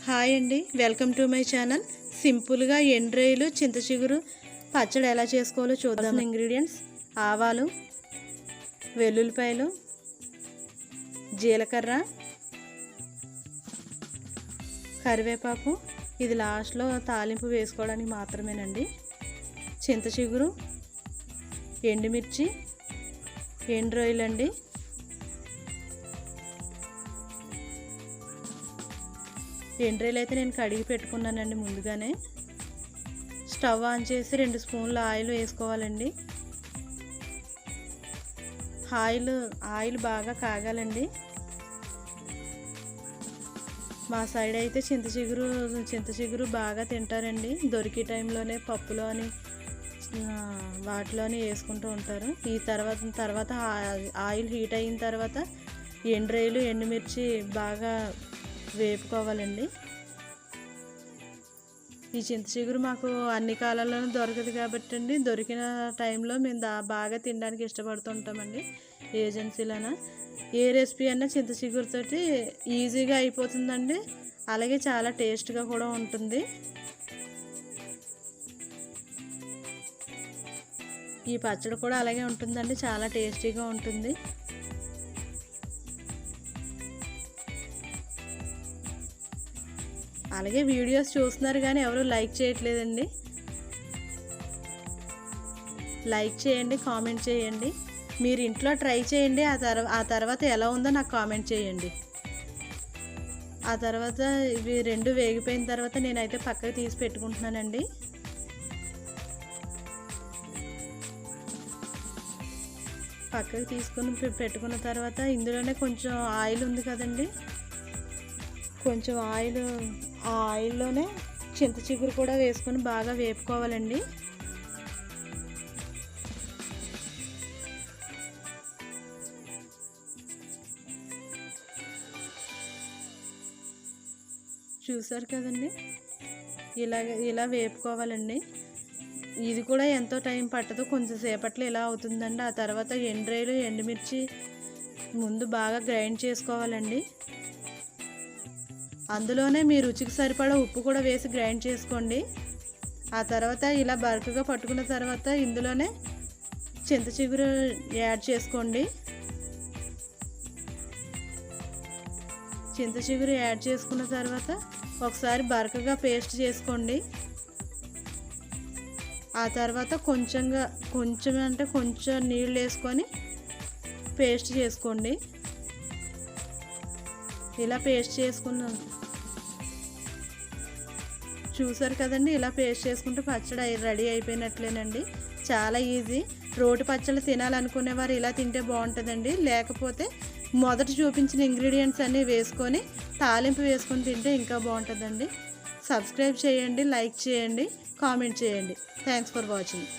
Hi అండి, welcome to my channel. సింపుల్గా ఎండ్రాయిలు చింత చిగురు పచ్చడి ఎలా చేసుకోవాలో చూద్దాం. ఇంగ్రీడియంట్స్: ఆవాలు, వెల్లుల్లిపాయలు, జీలకర్ర, కరివేపాకు. ఇది లాస్ట్లో తాలింపు వేసుకోవడానికి మాత్రమేనండి. చింత చిగురు, ఎండుమిర్చి, ఎండ్రాయిలు అండి. ఎండ్రాయిలు అయితే నేను కడిగి పెట్టుకున్నానండి ముందుగానే. స్టవ్ ఆన్ చేసి 2 స్పూన్ల ఆయిల్ వేసుకోవాలండి. ఆయిల్ బాగా కాగాలండి. మా సైడ్ అయితే చింత చిగురు బాగా తింటారండి. దొరికే టైంలోనే పప్పులోని వాటిలోని వేసుకుంటూ ఉంటారు. ఈ తర్వాత ఆయిల్ హీట్ అయిన తర్వాత ఎండ్రాయిలు, ఎండుమిర్చి బాగా వేపుకోవాలండి. ఈ చింత చిగురు మాకు అన్ని కాలాల్లోనూ దొరకదు కాబట్టి అండి, దొరికిన టైంలో మేము బాగా తినడానికి ఇష్టపడుతుంటామండి. ఏజెన్సీలోన ఏ రెసిపీ అన్నా చింత చిగురుతోటి ఈజీగా అయిపోతుందండి. అలాగే చాలా టేస్ట్గా కూడా ఉంటుంది. ఈ పచ్చడి కూడా అలాగే ఉంటుందండి, చాలా టేస్టీగా ఉంటుంది. అలాగే వీడియోస్ చూస్తున్నారు కానీ ఎవరు లైక్ చేయట్లేదండి. లైక్ చేయండి, కామెంట్ చేయండి. మీరు ఇంట్లో ట్రై చేయండి. ఆ తర్వాత ఎలా ఉందో నాకు కామెంట్ చేయండి. ఆ తర్వాత ఇవి 2 వేగిపోయిన తర్వాత నేనైతే పక్కకు తీసి పెట్టుకుంటున్నానండి. పక్కకు తీసుకొని పెట్టుకున్న తర్వాత ఇందులోనే కొంచెం ఆయిల్ ఉంది కదండి, కొంచెం ఆ ఆయిల్లోనే చింత చిగురు కూడా వేసుకొని బాగా వేపుకోవాలండి. చూసారు కదండి, ఇలా వేపుకోవాలండి. ఇది కూడా ఎంతో టైం పట్టదు, కొంచెం సేపట్లో ఇలా అవుతుందండి. ఆ తర్వాత ఎండ్రాయిలు, ఎండుమిర్చి ముందు బాగా గ్రైండ్ చేసుకోవాలండి. అందులోనే మీ రుచికి సరిపడా ఉప్పు కూడా వేసి గ్రైండ్ చేసుకోండి. ఆ తర్వాత ఇలా బరకగా పట్టుకున్న తర్వాత ఇందులోనే చింత చిగురు యాడ్ చేసుకోండి. చింత చిగురు యాడ్ చేసుకున్న తర్వాత ఒకసారి బరకగా పేస్ట్ చేసుకోండి. ఆ తర్వాత కొంచెం నీళ్ళు వేసుకొని పేస్ట్ చేసుకోండి. ఇలా పేస్ట్ చేసుకున్నాను, చూసారు కదండి. ఇలా పేస్ట్ చేసుకుంటే పచ్చడి రెడీ అయిపోయినట్లేనండి. చాలా ఈజీ. రోటి పచ్చళ్ళు తినాలనుకునేవారు ఇలా తింటే బాగుంటుందండి. లేకపోతే మొదట చూపించిన ఇంగ్రీడియంట్స్ అన్నీ వేసుకొని తాలింపు వేసుకొని తింటే ఇంకా బాగుంటుందండి. సబ్స్క్రైబ్ చేయండి, లైక్ చేయండి, కామెంట్ చేయండి. Thanks for watching.